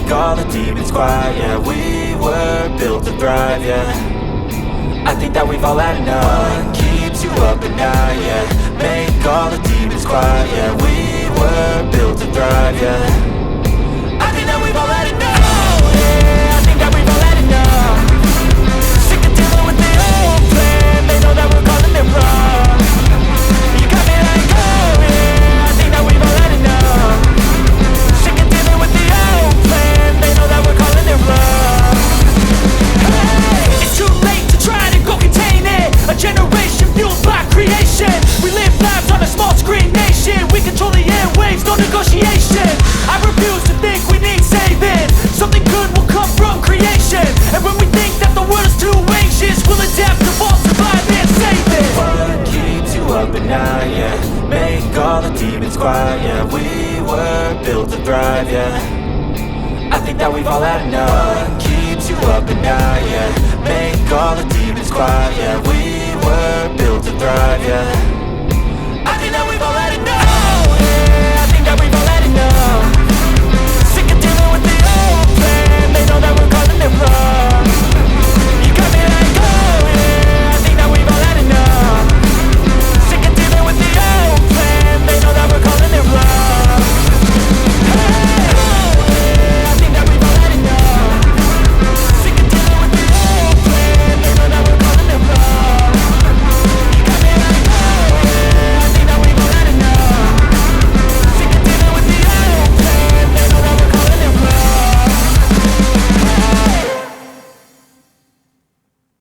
make all the demons quiet. Yeah, we were built to thrive, yeah. I think that we've all had enough. What keeps you up at night, yeah. Make all the demons quiet. Yeah, we were built to thrive, yeah. I think that we've all had enough. Yeah, I think that we've all had enough. Sick of dealing with the old plan. They know that we're calling it wrong. You got me like, oh yeah, I think that we've all had enough. Sick of dealing with the old plan. They know that we're calling it wrong. Hey, it's too late to try to go contain it. A generation fueled by creation. We live lives on a small screen nation. We control the airwaves, no negotiation. I refuse to think we need saving. Something good will come from creation. And when we think that the world is too anxious, we'll adapt, evolve, survive and save it. What keeps you up at night, yeah. Make all the demons quiet, yeah. We were built to thrive, yeah. I think that we've all had enough. What keeps you up at night, yeah. Make all the demons quiet, yeah. We were built to thrive, yeah.